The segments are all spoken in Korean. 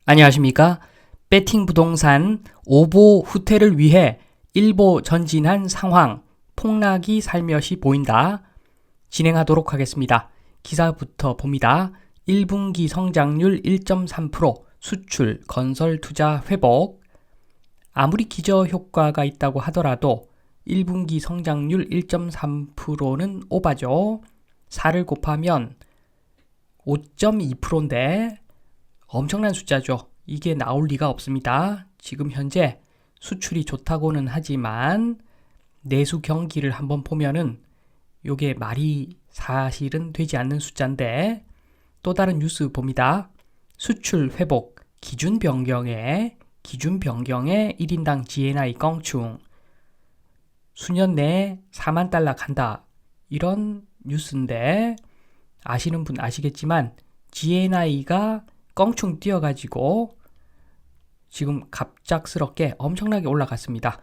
안녕하십니까? 배팅 부동산 오보 후퇴를 위해 일보 전진한 상황, 폭락이 살며시 보인다. 진행하도록 하겠습니다. 기사부터 봅니다. 1분기 성장률 1.3%, 수출, 건설 투자 회복. 아무리 기저효과가 있다고 하더라도 1분기 성장률 1.3%는 오바죠. 4를 곱하면 5.2%인데 엄청난 숫자죠. 이게 나올 리가 없습니다. 지금 현재 수출이 좋다고는 하지만 내수 경기를 한번 보면은 요게 말이 사실은 되지 않는 숫자인데, 또 다른 뉴스 봅니다. 수출 회복 기준 변경에 1인당 GNI 껑충 수년 내에 4만 달러 간다, 이런 뉴스인데, 아시는 분 아시겠지만 GNI가 껑충 뛰어가지고 지금 갑작스럽게 엄청나게 올라갔습니다.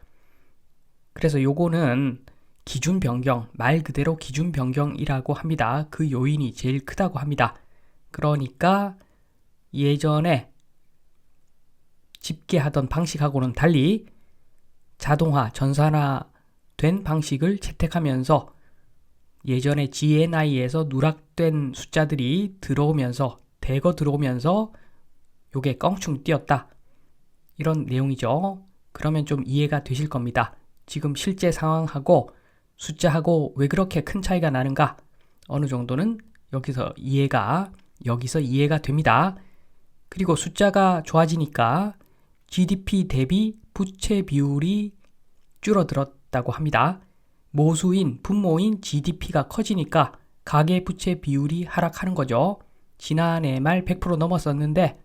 그래서 요거는 기준 변경, 말 그대로 기준 변경이라고 합니다. 그 요인이 제일 크다고 합니다. 그러니까 예전에 집계하던 방식하고는 달리 자동화, 전산화된 방식을 채택하면서 예전에 GNI에서 누락된 숫자들이 대거 들어오면서 요게 껑충 뛰었다, 이런 내용이죠. 그러면 좀 이해가 되실 겁니다. 지금 실제 상황하고 숫자하고 왜 그렇게 큰 차이가 나는가, 어느 정도는 여기서 이해가 됩니다. 그리고 숫자가 좋아지니까 GDP 대비 부채 비율이 줄어들었다고 합니다. 모수인, 분모인 GDP가 커지니까 가계부채 비율이 하락하는 거죠. 지난해 말 100% 넘었었는데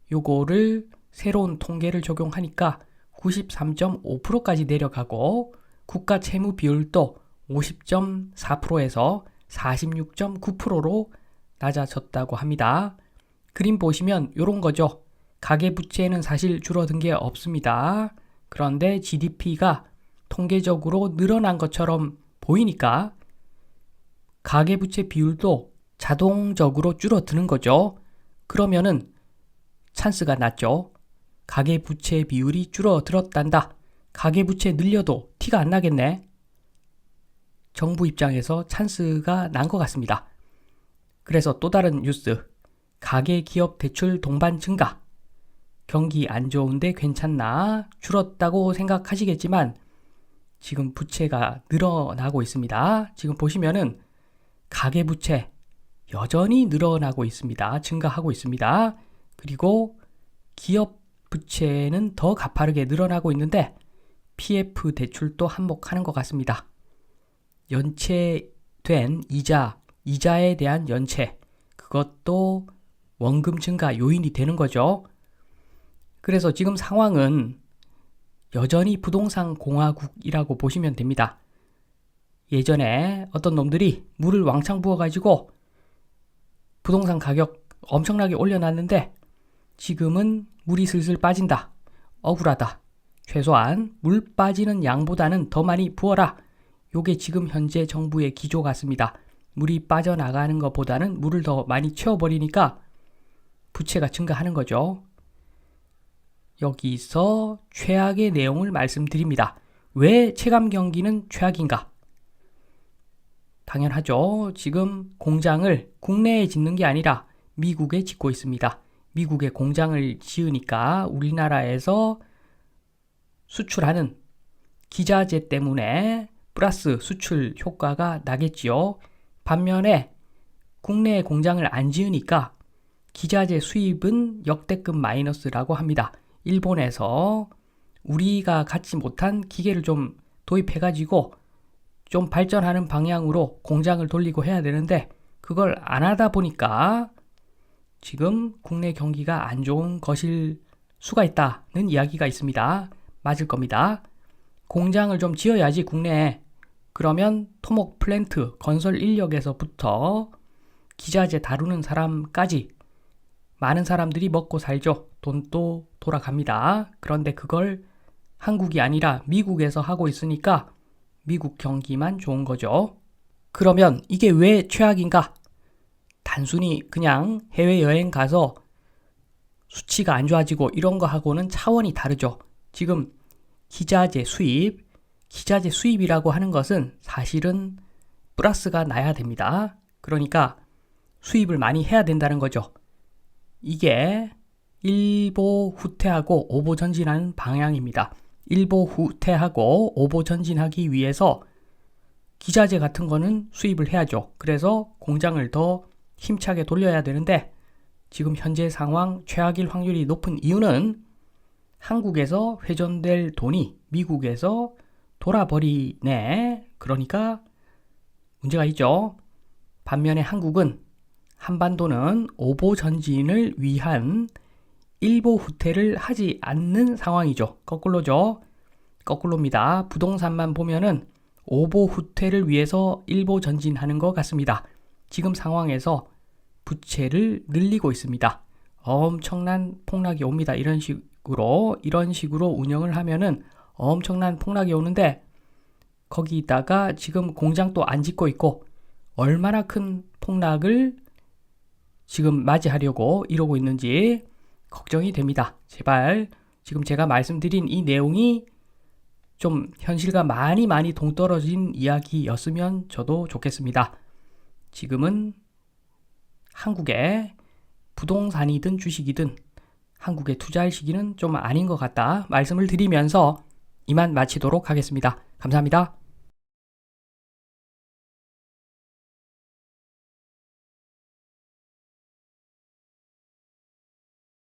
요거를 새로운 통계를 적용하니까 93.5%까지 내려가고, 국가 채무 비율도 50.4%에서 46.9%로 낮아졌다고 합니다. 그림 보시면 요런 거죠. 가계부채는 사실 줄어든 게 없습니다. 그런데 GDP가 통계적으로 늘어난 것처럼 보이니까 가계부채 비율도 자동적으로 줄어드는 거죠. 그러면은 찬스가 났죠. 가계부채 비율이 줄어들었단다. 가계부채 늘려도 티가 안 나겠네. 정부 입장에서 찬스가 난 것 같습니다. 그래서 또 다른 뉴스. 가계기업 대출 동반 증가. 경기 안 좋은데 괜찮나? 줄었다고 생각하시겠지만 지금 부채가 늘어나고 있습니다. 지금 보시면은 가계부채 여전히 늘어나고 있습니다. 증가하고 있습니다. 그리고 기업 부채는 더 가파르게 늘어나고 있는데 PF 대출도 한몫하는 것 같습니다. 연체된 이자에 대한 연체, 그것도 원금 증가 요인이 되는 거죠. 그래서 지금 상황은 여전히 부동산 공화국이라고 보시면 됩니다. 예전에 어떤 놈들이 물을 왕창 부어가지고 부동산 가격 엄청나게 올려놨는데 지금은 물이 슬슬 빠진다. 억울하다. 최소한 물 빠지는 양보다는 더 많이 부어라. 요게 지금 현재 정부의 기조 같습니다. 물이 빠져나가는 것보다는 물을 더 많이 채워버리니까 부채가 증가하는 거죠. 여기서 최악의 내용을 말씀드립니다. 왜 체감 경기는 최악인가? 당연하죠. 지금 공장을 국내에 짓는 게 아니라 미국에 짓고 있습니다. 미국에 공장을 지으니까 우리나라에서 수출하는 기자재 때문에 플러스 수출 효과가 나겠지요. 반면에 국내에 공장을 안 지으니까 기자재 수입은 역대급 마이너스라고 합니다. 일본에서 우리가 갖지 못한 기계를 좀 도입해가지고 좀 발전하는 방향으로 공장을 돌리고 해야 되는데 그걸 안 하다 보니까 지금 국내 경기가 안 좋은 것일 수가 있다는 이야기가 있습니다. 맞을 겁니다. 공장을 좀 지어야지 국내에. 그러면 토목 플랜트, 건설 인력에서부터 기자재 다루는 사람까지 많은 사람들이 먹고 살죠. 돈도 돌아갑니다. 그런데 그걸 한국이 아니라 미국에서 하고 있으니까 미국 경기만 좋은 거죠. 그러면 이게 왜 최악인가? 단순히 그냥 해외여행 가서 수치가 안 좋아지고 이런 거하고는 차원이 다르죠. 지금 기자재 수입이라고 하는 것은 사실은 플러스가 나야 됩니다. 그러니까 수입을 많이 해야 된다는 거죠. 이게 일보 후퇴하고 오보 전진하는 방향입니다. 일보 후퇴하고 오보 전진하기 위해서 기자재 같은 거는 수입을 해야죠. 그래서 공장을 더 힘차게 돌려야 되는데 지금 현재 상황 최악일 확률이 높은 이유는 한국에서 회전될 돈이 미국에서 돌아버리네. 그러니까 문제가 있죠. 반면에 한국은 한반도는 오보 전진을 위한 일보 후퇴를 하지 않는 상황이죠. 거꾸로죠. 거꾸로입니다. 부동산만 보면은 오보 후퇴를 위해서 일보 전진하는 것 같습니다. 지금 상황에서 부채를 늘리고 있습니다. 엄청난 폭락이 옵니다. 이런 식으로 운영을 하면은 엄청난 폭락이 오는데 거기다가 지금 공장도 안 짓고 있고 얼마나 큰 폭락을 지금 맞이하려고 이러고 있는지 걱정이 됩니다. 제발 지금 제가 말씀드린 이 내용이 좀 현실과 많이 동떨어진 이야기였으면 저도 좋겠습니다. 지금은 한국에 부동산이든 주식이든 한국에 투자할 시기는 좀 아닌 것 같다 말씀을 드리면서 이만 마치도록 하겠습니다. 감사합니다.